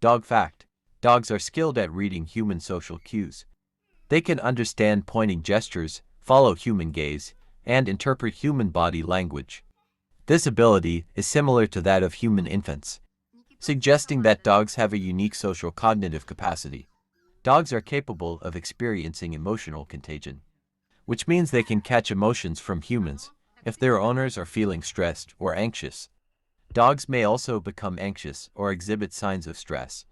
Dog fact. Dogs are skilled at reading human social cues. They can understand pointing gestures, follow human gaze, and interpret human body language. This ability is similar to that of human infants, suggesting that dogs have a unique social cognitive capacity. Dogs are capable of experiencing emotional contagion, which means they can catch emotions from humans if their owners are feeling stressed or anxious. Dogs may also become anxious or exhibit signs of stress